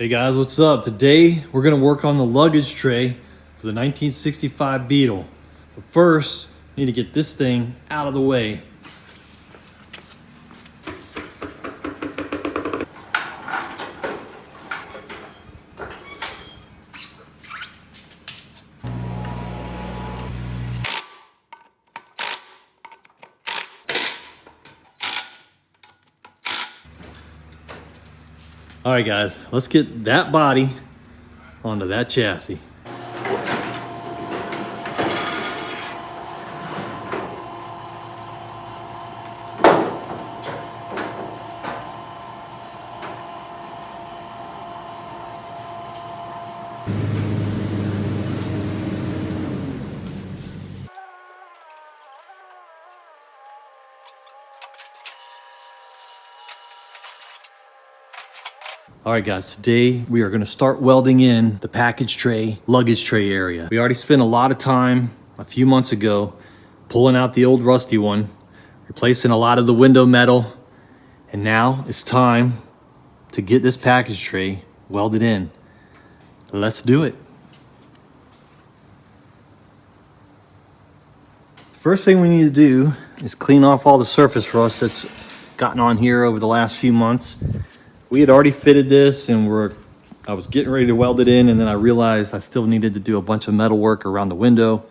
Hey guys, what's up? Today we're going to work on the luggage tray for the 1965 Beetle. But first, I need to get this thing out of the way. All right guys, let's get that body onto that chassis. All right guys, today we are going to start welding in the package tray, luggage tray area. We already spent a lot of time a few months ago pulling out the old rusty one, replacing a lot of the window metal, and now it's time to get this package tray welded in. Let's do it. First thing we need to do is clean off all the surface rust that's gotten on here over the last few months. We had already fitted this and I was getting ready to weld it in, and then I realized I still needed to do a bunch of metal work around the window.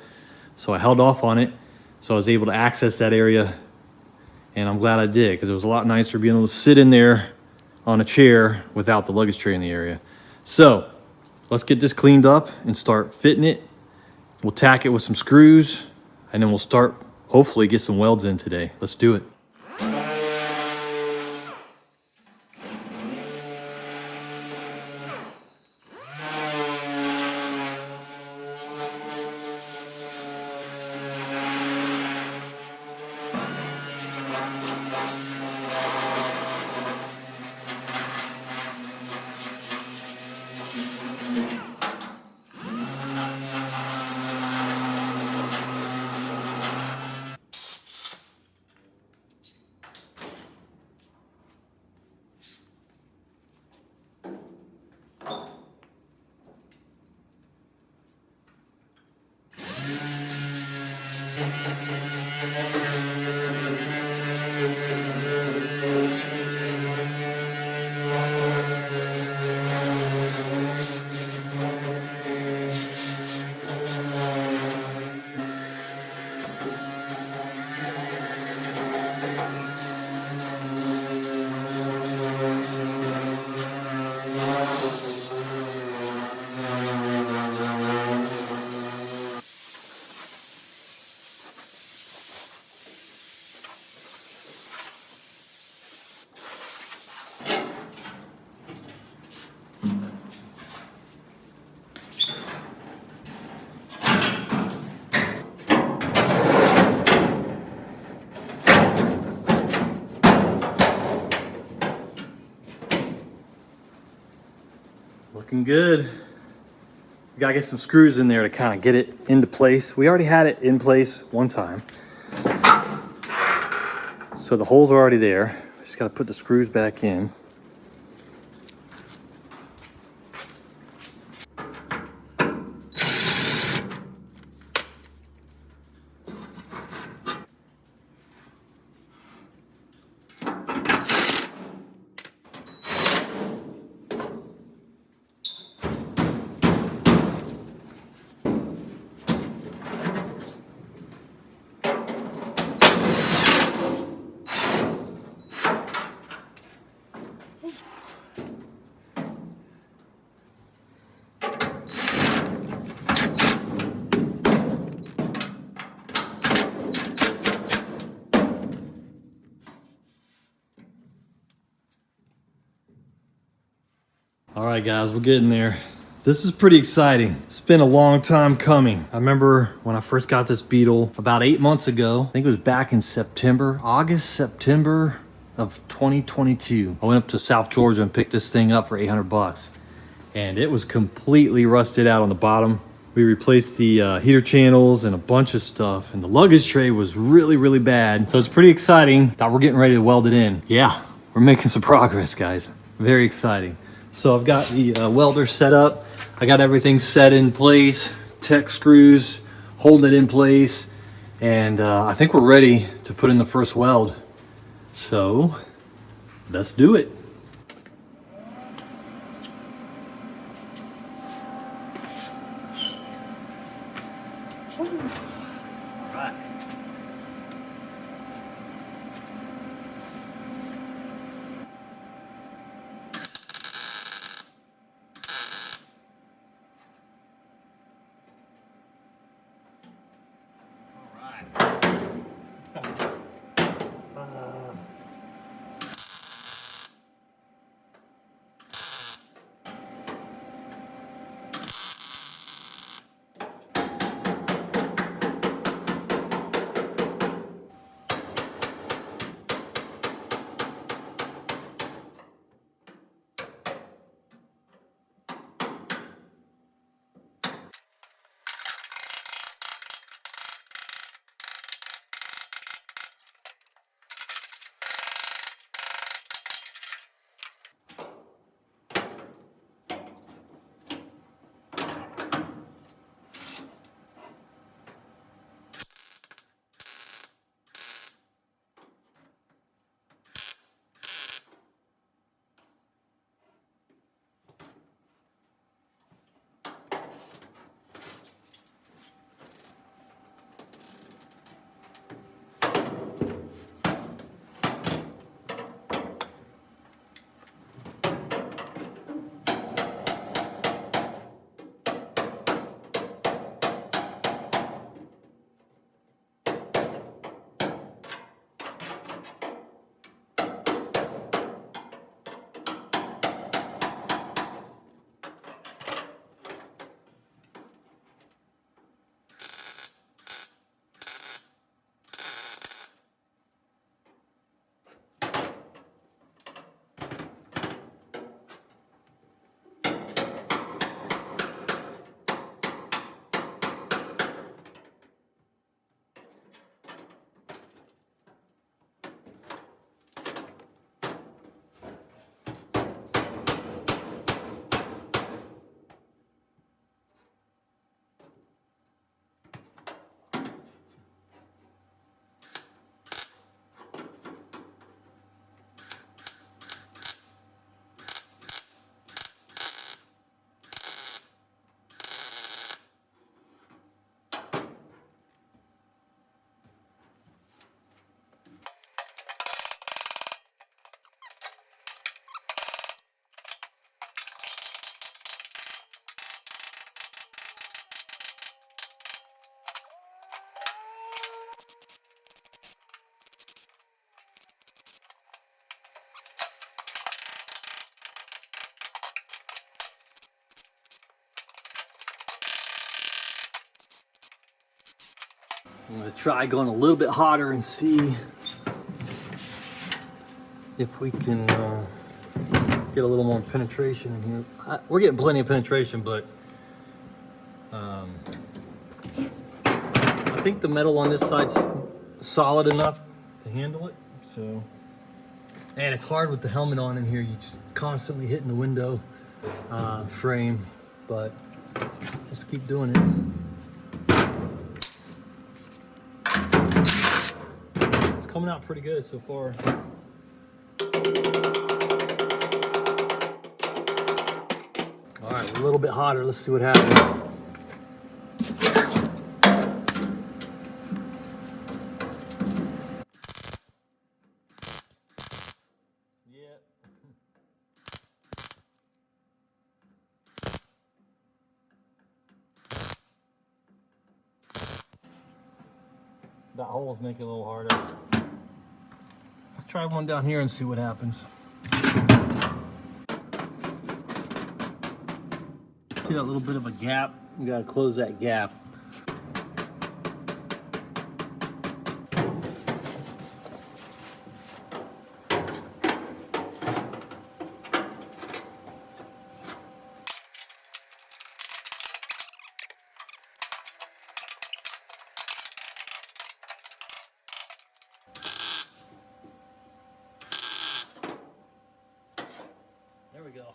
So I held off on it so I was able to access that area, and I'm glad I did because it was a lot nicer being able to sit in there on a chair without the luggage tray in the area. So let's get this cleaned up and start fitting it. We'll tack it with some screws and then we'll start, hopefully get some welds in today. Let's do it. Looking good. We gotta get some screws in there to kind of get it into place. We already had it in place one time, so the holes are already there. Just gotta put the screws back in. All right guys, we're getting there. This is pretty exciting. It's been a long time coming. I remember when I first got this Beetle about 8 months ago. I think it was back in August, September of 2022. I went up to South Georgia and picked this thing up for 800 bucks. And it was completely rusted out on the bottom. We replaced the heater channels and a bunch of stuff, and the luggage tray was really bad. So it's pretty exciting that we're getting ready to weld it in. Yeah, we're making some progress, guys. Very exciting. So I've got the welder set up. I got everything set in place, tech screws holding it in place, and I think we're ready to put in the first weld. So let's do it. All right. I'm gonna try going a little bit hotter and see if we can get a little more penetration in here. We're getting plenty of penetration, but I think the metal on this side's solid enough to handle it. So, and it's hard with the helmet on in here. You're just constantly hitting the window frame, but let's keep doing it. It's coming out pretty good so far. All right, a little bit hotter. Let's see what happens. That hole's making it a little harder. Let's try one down here and see what happens. See that little bit of a gap? You gotta close that gap. There we go.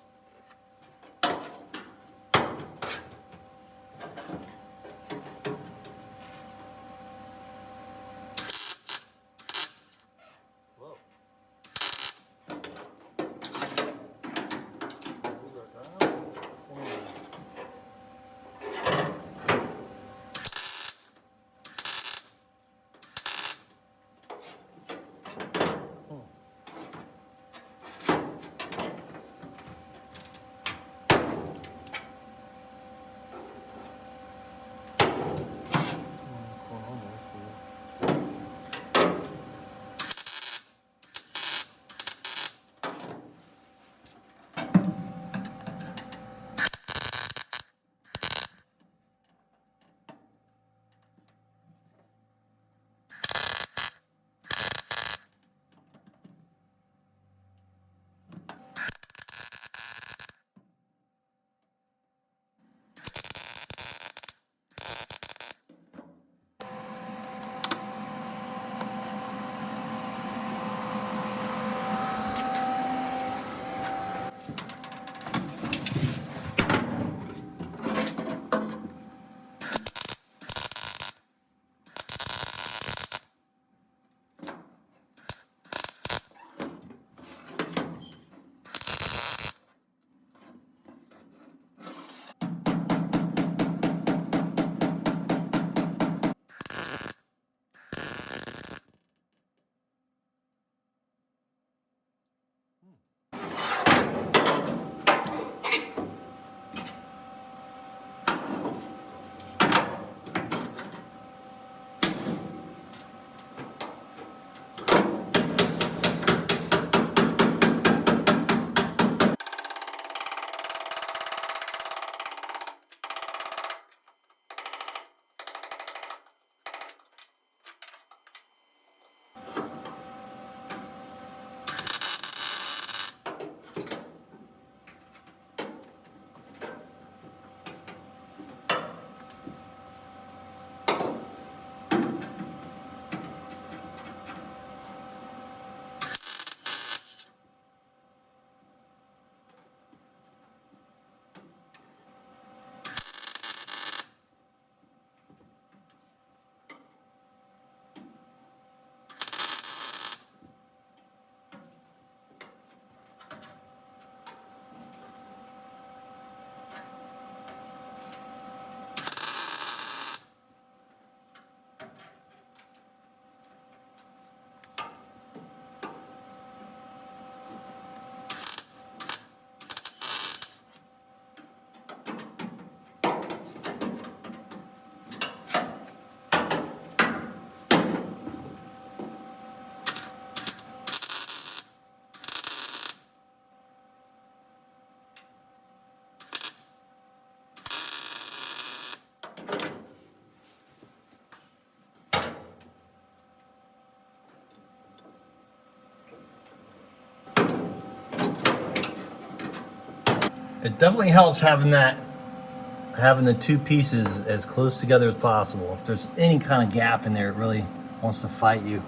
it definitely helps having the two pieces as close together as possible. If there's any kind of gap in there, it really wants to fight you.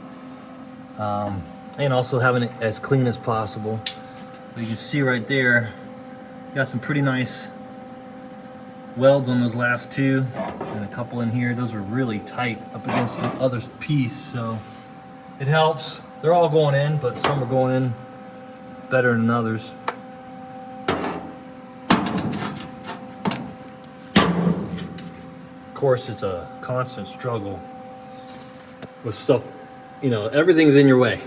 And also having it as clean as possible. But you can see right there, got some pretty nice welds on those last two, and a couple in here. Those are really tight up against the other piece, so it helps. They're all going in, but some are going in better than others. Of course, it's a constant struggle with stuff, you know, everything's in your way.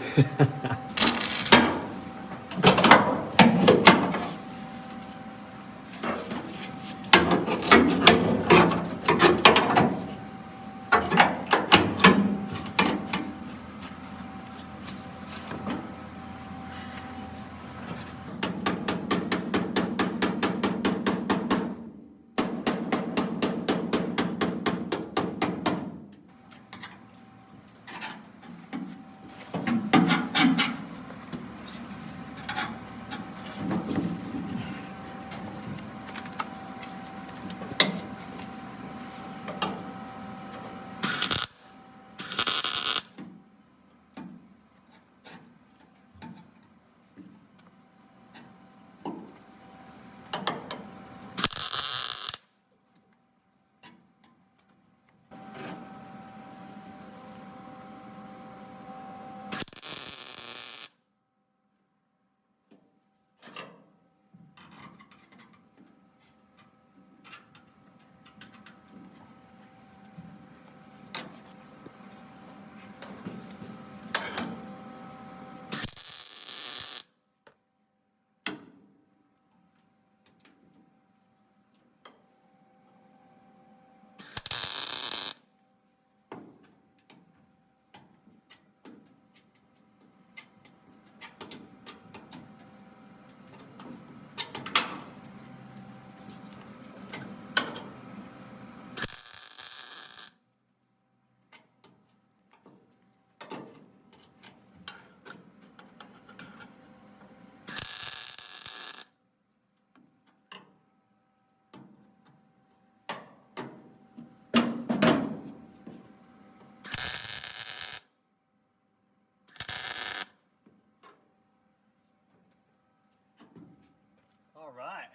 All right,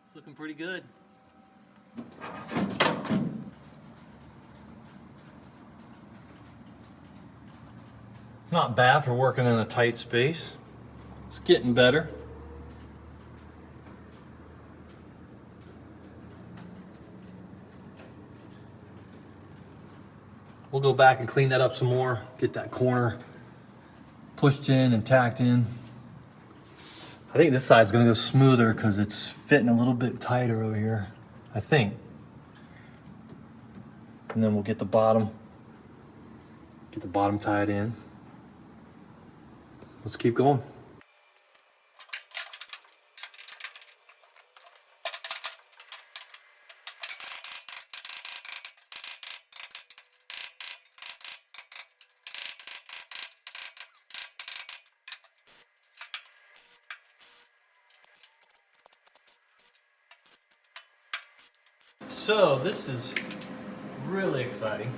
it's looking pretty good. Not bad for working in a tight space. It's getting better. We'll go back and clean that up some more, get that corner pushed in and tacked in. I think this side's gonna go smoother because it's fitting a little bit tighter over here, I think. And then we'll get the bottom tied in. Let's keep going. So this is really exciting,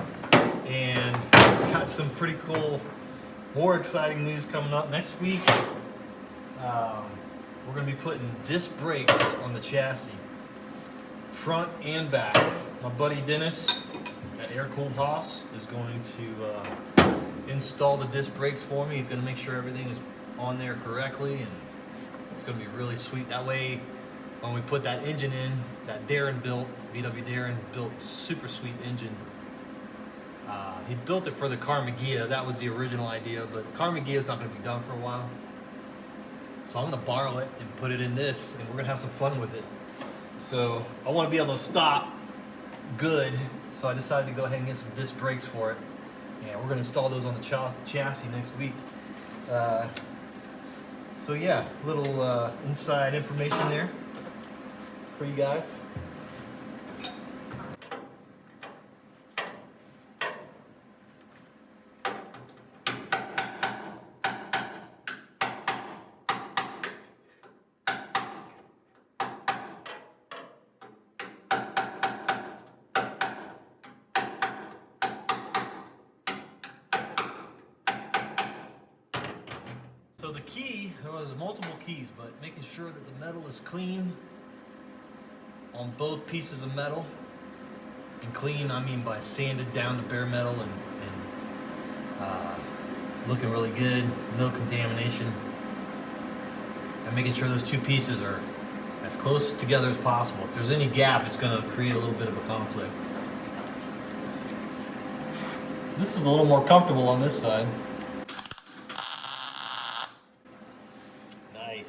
and got some pretty cool, more exciting news coming up next week. We're going to be putting disc brakes on the chassis, front and back. My buddy Dennis at Air Cooled Haas is going to install the disc brakes for me. He's going to make sure everything is on there correctly, and it's going to be really sweet. That way, when we put that engine in, that Darren built, VW Darren built super sweet engine. He built it for the Carmagia. That was the original idea, but Carmagia is not going to be done for a while. So I'm going to borrow it and put it in this, and we're going to have some fun with it. So I want to be able to stop good, so I decided to go ahead and get some disc brakes for it. And we're going to install those on the chassis next week. So yeah, little inside information there for you guys. So the key, there was multiple keys, but making sure that the metal is clean on both pieces of metal. And clean, I mean by sanded down to bare metal and looking really good, no contamination. And making sure those two pieces are as close together as possible. If there's any gap, it's going to create a little bit of a conflict. This is a little more comfortable on this side. Nice.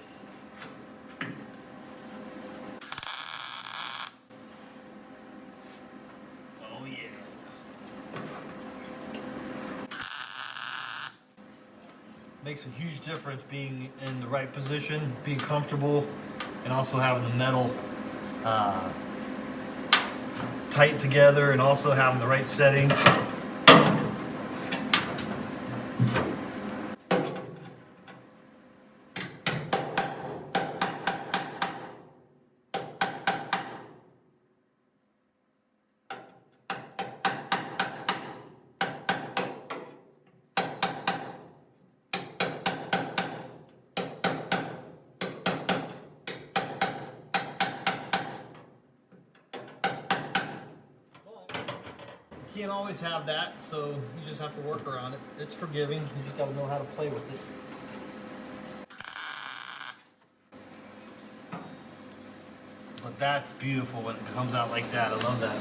Oh yeah. Makes a huge difference being in the right position, being comfortable, and also having the metal tight together, and also having the right settings. You can't always have that, so you just have to work around it. It's forgiving, you just gotta know how to play with it. But that's beautiful when it comes out like that. I love that.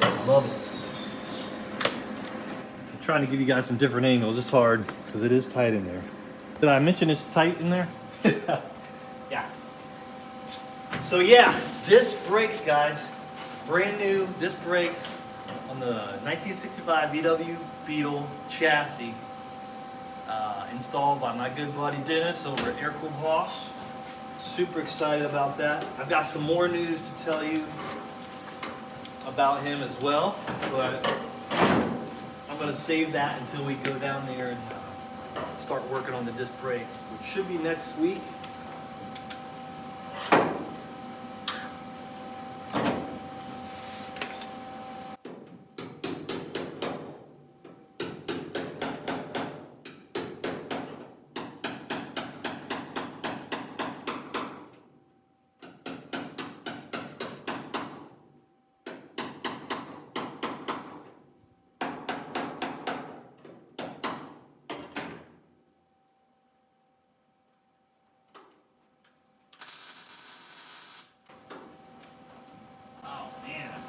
I love it. I'm trying to give you guys some different angles. It's hard because it is tight in there. Did I mention it's tight in there? Yeah. So yeah, disc brakes, guys. Brand new disc brakes on the 1965 VW Beetle chassis, installed by my good buddy Dennis over at Air Cooled Hoss. Super excited about that. I've got some more news to tell you about him as well, but I'm going to save that until we go down there and start working on the disc brakes, which should be next week.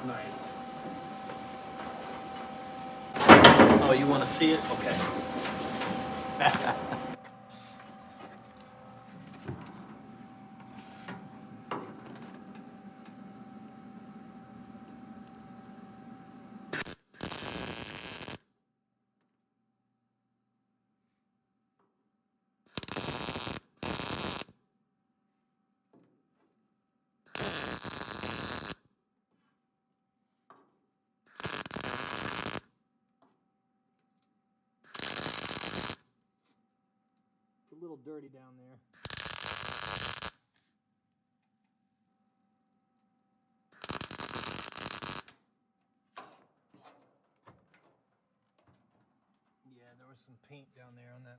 Nice. Oh, you want to see it? Okay. A little dirty down there. Yeah, there was some paint down there on that.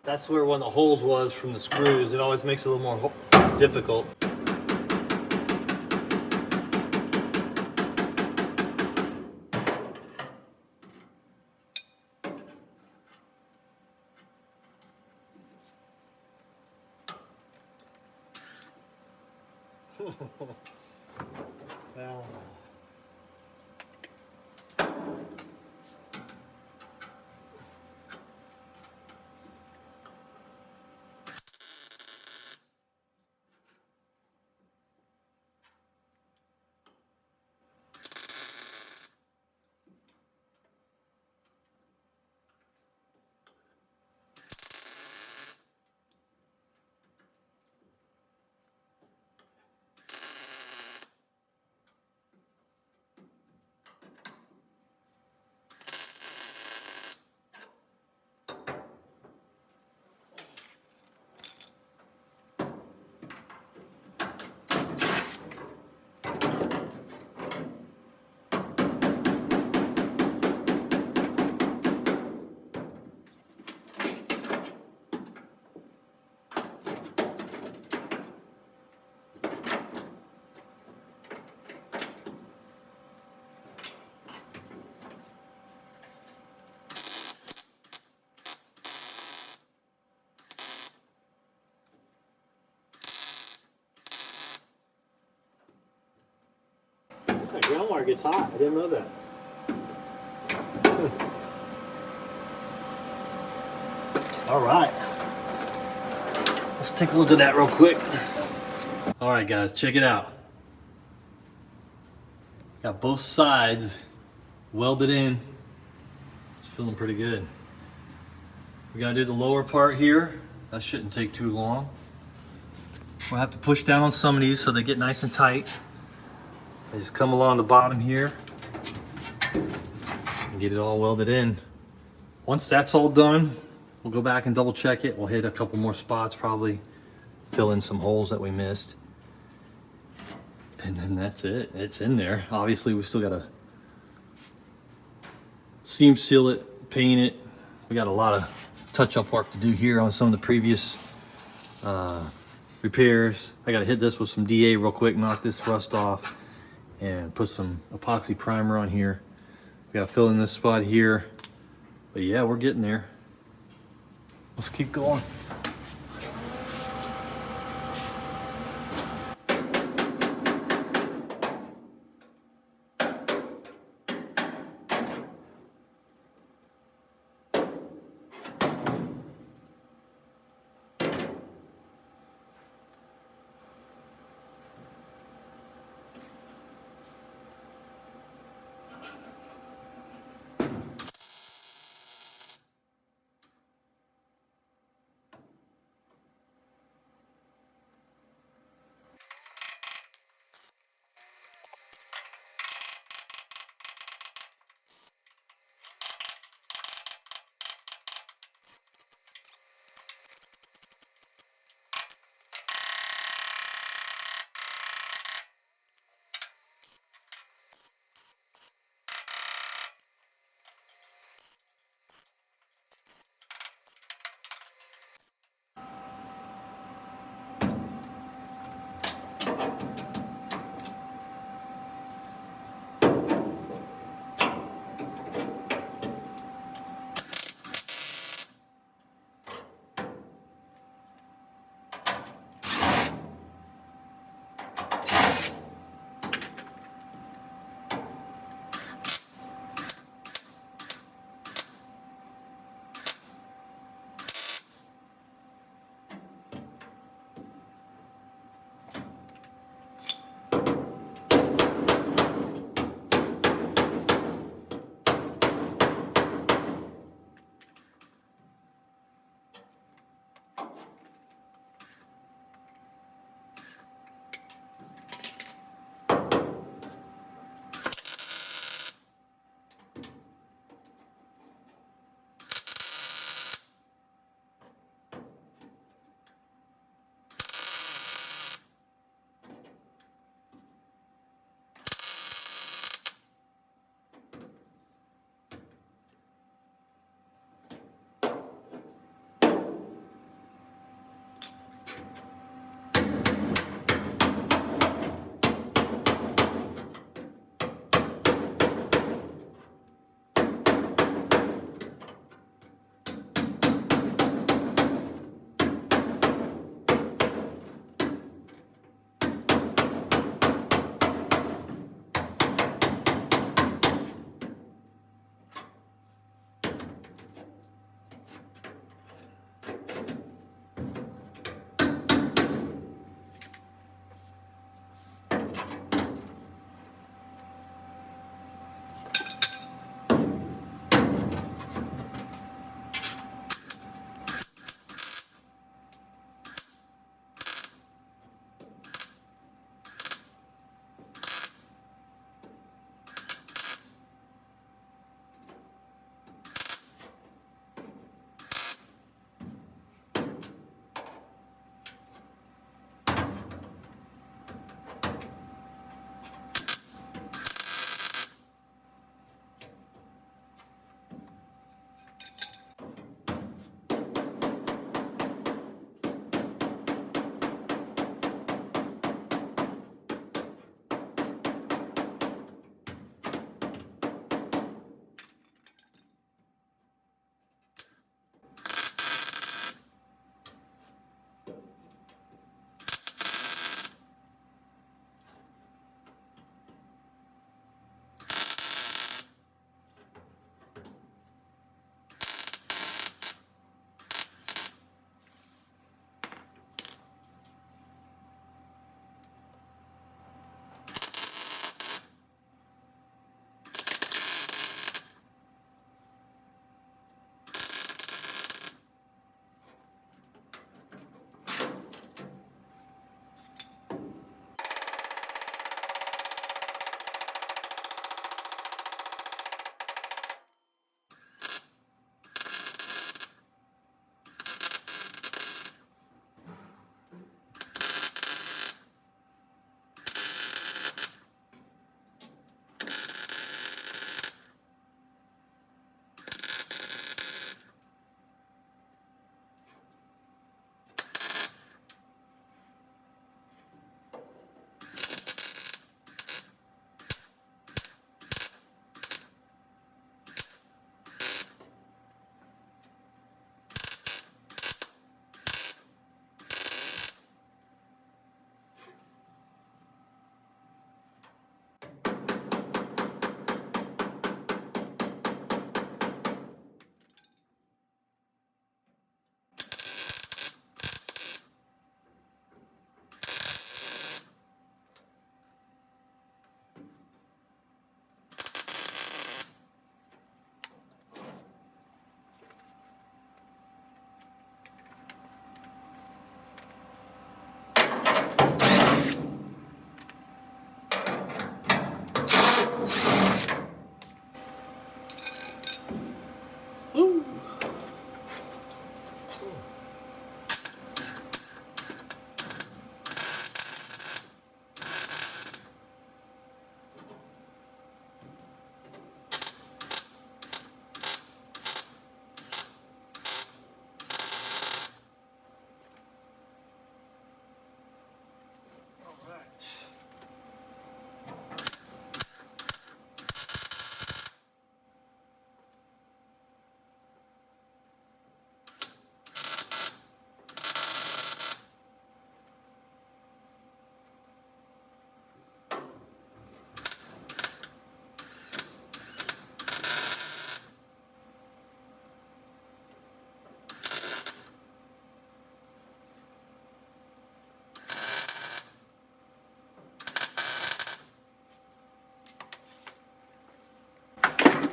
That's where one of the holes was from the screws. It always makes it a little more difficult. Well, that groundwire gets hot. I didn't know that. All right. Let's take a look at that real quick. All right, guys, check it out. Got both sides welded in. It's feeling pretty good. We gotta do the lower part here. That shouldn't take too long. We'll have to push down on some of these so they get nice and tight. I just come along the bottom here and get it all welded in. Once that's all done, we'll go back and double check it. We'll hit a couple more spots, probably fill in some holes that we missed. And then that's it. It's in there. Obviously, we still gotta seam seal it, paint it. We got a lot of touch-up work to do here on some of the previous repairs. I gotta hit this with some DA real quick, knock this rust off, and put some epoxy primer on here. We gotta fill in this spot here. But yeah, we're getting there. Let's keep going.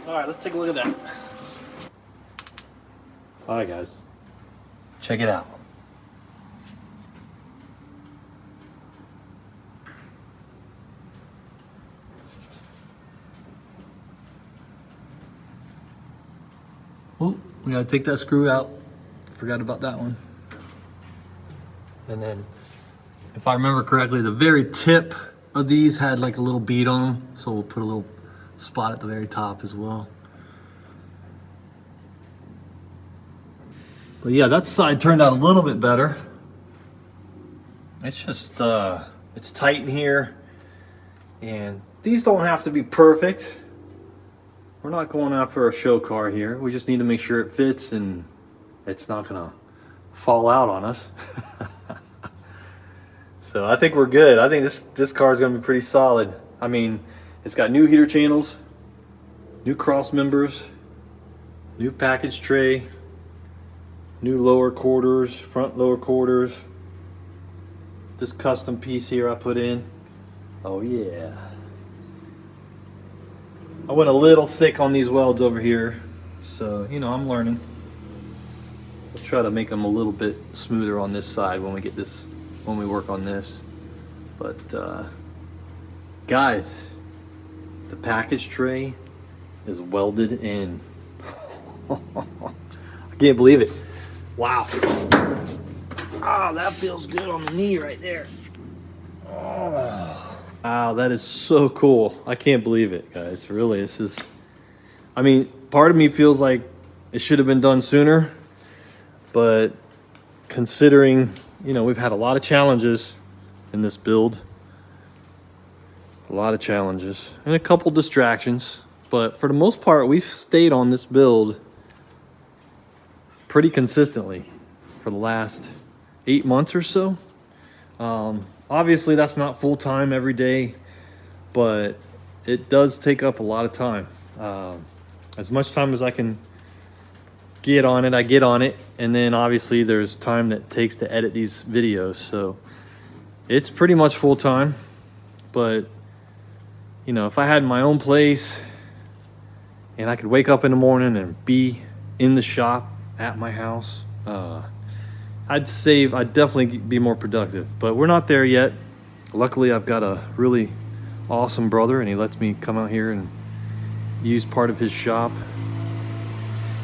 All right, let's take a look at that. All right, guys, check it out. Oh, we gotta take that screw out. Forgot about that one. And then, if I remember correctly, the very tip of these had like a little bead on them, so we'll put a little spot at the very top as well. But yeah, that side turned out a little bit better. It's just, it's tight in here, and these don't have to be perfect. We're not going out for a show car here. We just need to make sure it fits and it's not gonna fall out on us. So I think we're good. I think this car is gonna be pretty solid. I mean, it's got new heater channels, new cross members, new package tray, new lower quarters, front lower quarters. This custom piece here I put in. Oh yeah. I went a little thick on these welds over here, so you know, I'm learning. Let's try to make them a little bit smoother on this side when we work on this. But guys, the package tray is welded in. I can't believe it. Wow. Oh, that feels good on the knee right there. Oh. Wow, that is so cool. I can't believe it, guys. Really, this is, I mean, part of me feels like it should have been done sooner, but considering, you know, we've had a lot of challenges in this build, a lot of challenges and a couple distractions, but for the most part, we've stayed on this build pretty consistently for the last 8 months or so. Obviously that's not full-time every day, but it does take up a lot of time. As much time as I can get on it, I get on it, and then obviously there's time that it takes to edit these videos, so it's pretty much full-time. But you know, if I had my own place and I could wake up in the morning and be in the shop at my house, I'd definitely be more productive, but we're not there yet. Luckily, I've got a really awesome brother, and he lets me come out here and use part of his shop,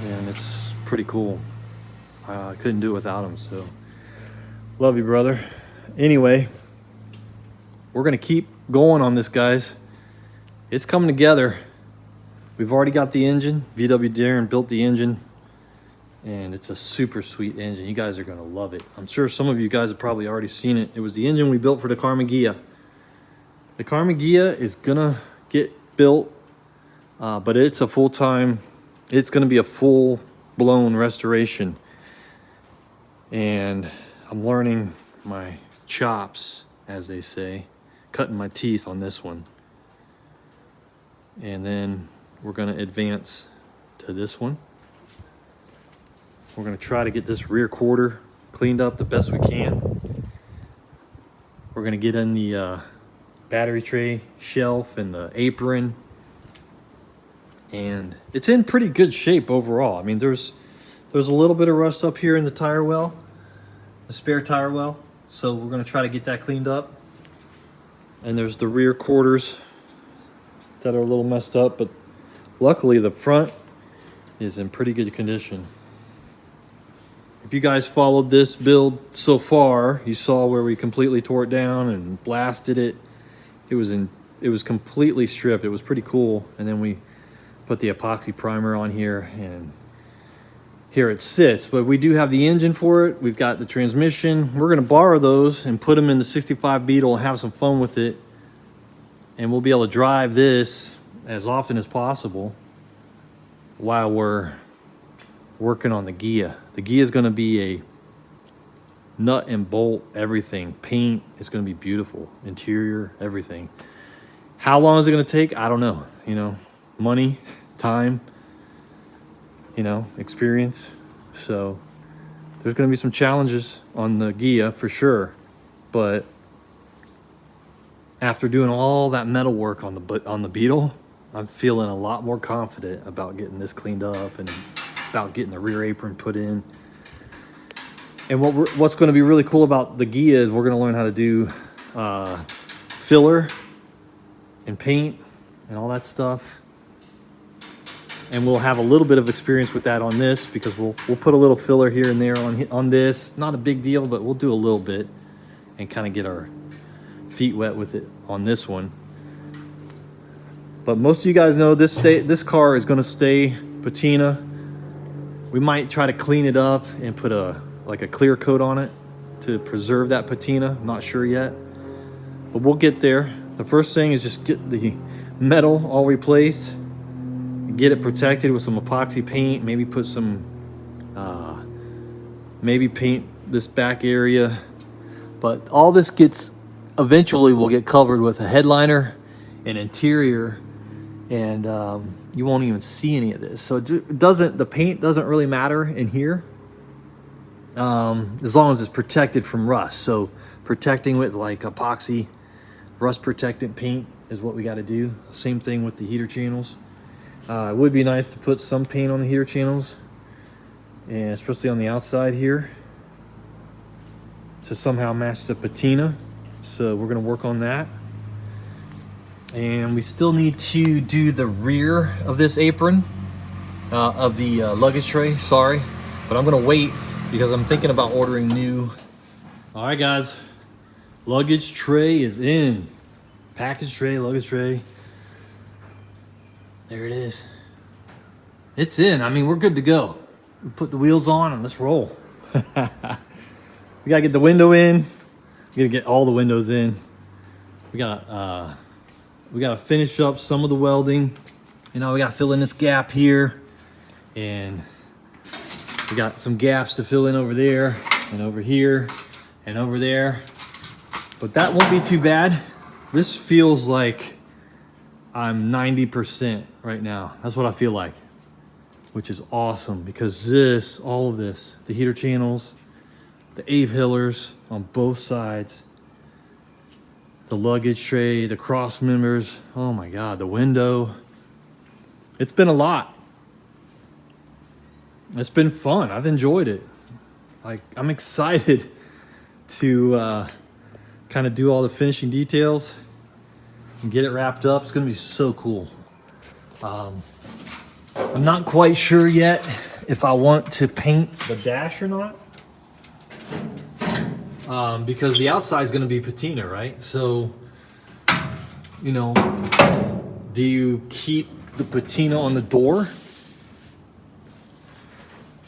and it's pretty cool. I couldn't do it without him, so love you, brother. Anyway, we're gonna keep going on this, guys. It's coming together. We've already got the engine. VW Darren built the engine, and it's a super sweet engine. You guys are gonna love it. I'm sure some of you guys have probably already seen it. It was the engine we built for the Karmann Ghia. The Karmann Ghia is gonna get built, but it's a full-time, it's gonna be a full-blown restoration. And I'm learning my chops, as they say, cutting my teeth on this one. And then we're gonna advance to this one. We're gonna try to get this rear quarter cleaned up the best we can. We're gonna get in the battery tray shelf and the apron. And it's in pretty good shape overall. I mean, there's a little bit of rust up here in the tire well, the spare tire well. So we're gonna try to get that cleaned up. And there's the rear quarters that are a little messed up, but luckily the front is in pretty good condition. If you guys followed this build so far, you saw where we completely tore it down and blasted it. It was completely stripped. It was pretty cool. And then we put the epoxy primer on here, and here it sits. But we do have the engine for it. We've got the transmission. We're gonna borrow those and put them in the 65 Beetle and have some fun with it. And we'll be able to drive this as often as possible while we're working on the Ghia. The Ghia is going to be a nut and bolt everything. Paint is going to be beautiful. Interior, everything. How long is it going to take? I don't know. You know, money, time, you know, experience. So there's going to be some challenges on the Ghia for sure. But after doing all that metal work on the Beetle, I'm feeling a lot more confident about getting this cleaned up and about getting the rear apron put in. And what's going to be really cool about the Gia is we're going to learn how to do filler and paint and all that stuff. And we'll have a little bit of experience with that on this, because we'll put a little filler here and there on this. Not a big deal, but we'll do a little bit and kind of get our feet wet with it on this one. But most of you guys know this car is going to stay patina. We might try to clean it up and put like a clear coat on it to preserve that patina. I'm not sure yet, but we'll get there. The first thing is just get the metal all replaced, get it protected with some epoxy paint, maybe put some maybe paint this back area. But all this eventually will get covered with a headliner and interior, and you won't even see any of this. So the paint doesn't really matter in here, as long as it's protected from rust. So protecting with like epoxy, rust protectant paint is what we got to do. Same thing with the heater channels. It would be nice to put some paint on the heater channels, and especially on the outside here, to somehow match the patina. So we're going to work on that. And we still need to do the rear of this apron, of the luggage tray, sorry. But I'm going to wait because I'm thinking about ordering new. All right, guys. Luggage tray is in. Package tray, luggage tray. There it is. It's in. I mean, we're good to go. We put the wheels on and let's roll. We gotta get the window in. We gotta get all the windows in. We gotta finish up some of the welding. You know, we gotta fill in this gap here, and we got some gaps to fill in over there and over here and over there. But that won't be too bad. This feels like I'm 90% right now. That's what I feel like, which is awesome, because all of this, the heater channels, the A-pillars on both sides, the luggage tray, the cross members, oh my God, the window. It's been a lot. It's been fun. I've enjoyed it. Like, I'm excited to kind of do all the finishing details and get it wrapped up. It's gonna be so cool. I'm not quite sure yet if I want to paint the dash or not, because the outside is gonna be patina, right? So, you know, do you keep the patina on the door?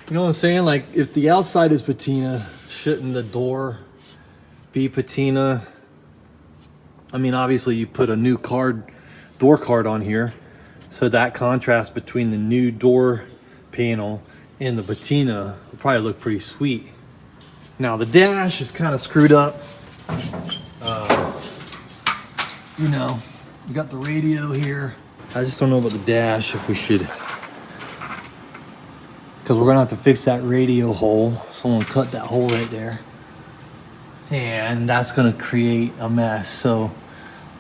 You know what I'm saying? Like, if the outside is patina, shouldn't the door be patina? I mean, obviously you put a new door card on here, so that contrast between the new door panel and the patina will probably look pretty sweet. Now the dash is kind of screwed up. You know, we got the radio here. I just don't know about the dash, if we should, because we're gonna have to fix that radio hole. Someone cut that hole right there, and that's gonna create a mess. So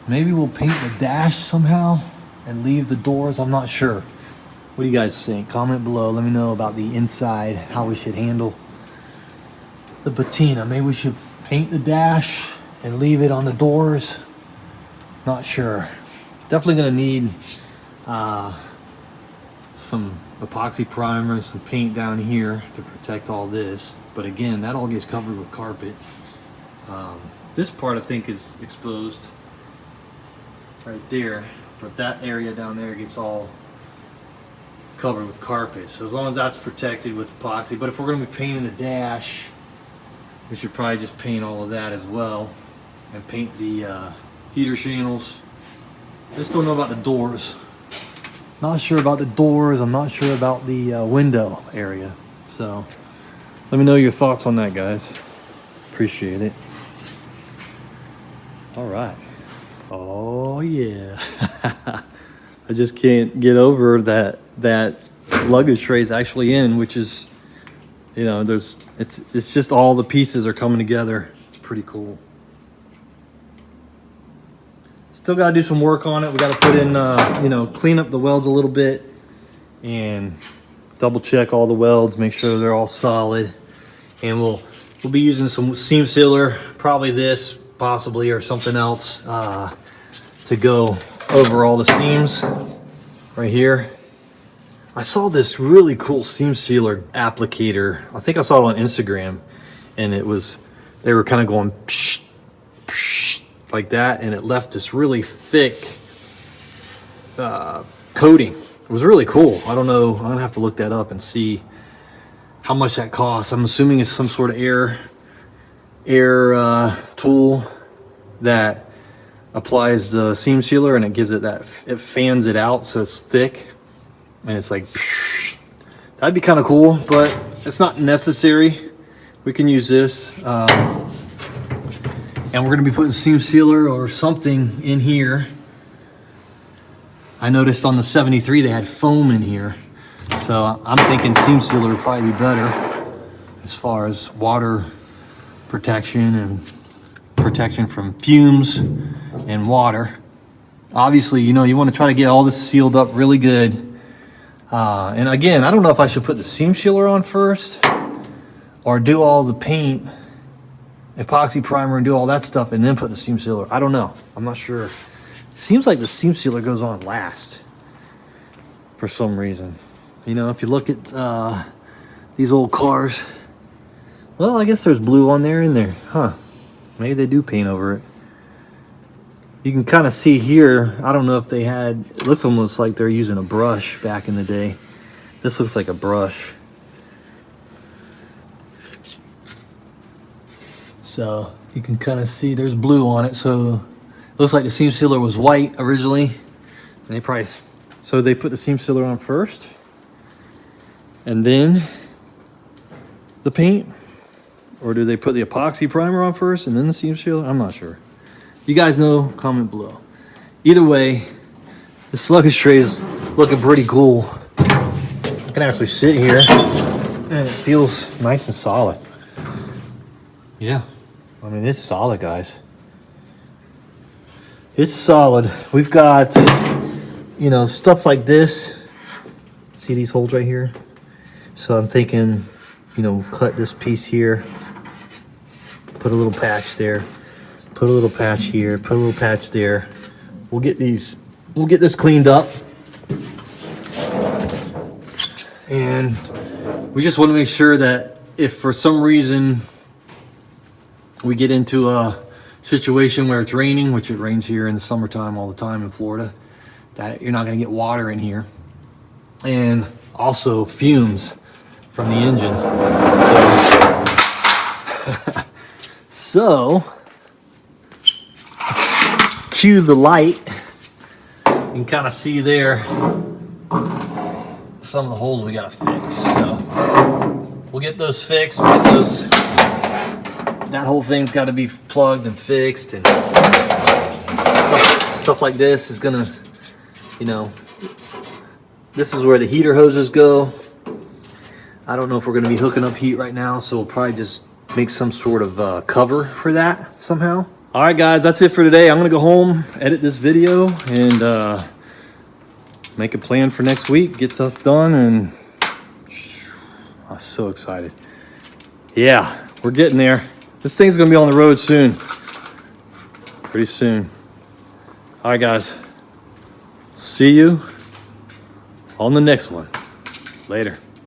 maybe we'll paint the dash somehow and leave the doors. I'm not sure. What do you guys think? Comment below. Let me know about the inside, how we should handle the patina. Maybe we should paint the dash and leave it on the doors. Not sure. Definitely gonna need some epoxy primer, some paint down here to protect all this. But again, that all gets covered with carpet. This part I think is exposed right there, but that area down there gets all covered with carpet. So as long as that's protected with epoxy. But if we're gonna be painting the dash, we should probably just paint all of that as well, and paint the heater channels. Just don't know about the doors. Not sure about the doors. I'm not sure about the window area. So let me know your thoughts on that, guys. Appreciate it. All right. Oh yeah. I just can't get over that luggage tray is actually in, which is, you know, it's just all the pieces are coming together. It's pretty cool. Still got to do some work on it. We got to put in, you know, clean up the welds a little bit and double check all the welds, make sure they're all solid. And we'll be using some seam sealer, probably this, possibly, or something else to go over all the seams right here. I saw this really cool seam sealer applicator. I think I saw it on Instagram, and they were kind of going psh, psh, like that, and it left this really thick coating. It was really cool. I don't know. I'm gonna have to look that up and see how much that costs. I'm assuming it's some sort of air tool that applies the seam sealer, and it gives it that, it fans it out so it's thick, and it's like, that'd be kind of cool, but it's not necessary. We can use this, and we're gonna be putting seam sealer or something in here. I noticed on the 73 they had foam in here, so I'm thinking seam sealer would probably be better as far as water protection and protection from fumes and water. Obviously, you know, you want to try to get all this sealed up really good. And again, I don't know if I should put the seam sealer on first or do all the paint, epoxy primer, and do all that stuff and then put the seam sealer. I don't know. I'm not sure. Seems like the seam sealer goes on last for some reason. You know, if you look at these old cars, well, I guess there's blue on there in there, huh? Maybe they do paint over it. You can kind of see here, I don't know if they had, it looks almost like they're using a brush back in the day. This looks like a brush. So you can kind of see there's blue on it, so it looks like the seam sealer was white originally, and they probably, so they put the seam sealer on first and then the paint, or do they put the epoxy primer on first and then the seam sealer? I'm not sure. You guys know, comment below. Either way, the sluggish tray is looking pretty cool. I can actually sit here and it feels nice and solid. Yeah, I mean, it's solid, guys. It's solid. We've got, you know, stuff like this. See these holes right here? So I'm thinking, you know, cut this piece here, put a little patch there, put a little patch here, put a little patch there. We'll get this cleaned up. And we just want to make sure that if for some reason we get into a situation where it's raining, which it rains here in the summertime all the time in Florida, that you're not going to get water in here, and also fumes from the engine. So cue the light. You can kind of see there some of the holes we got to fix. So we'll get those fixed. We'll get those. That whole thing's got to be plugged and fixed, and stuff like this is gonna, you know, this is where the heater hoses go. I don't know if we're gonna be hooking up heat right now, so we'll probably just make some sort of cover for that somehow. All right, guys, that's it for today. I'm gonna go home, edit this video, and make a plan for next week, get stuff done, and I'm so excited. Yeah, we're getting there. This thing's gonna be on the road soon. Pretty soon. All right, guys. See you on the next one. Later.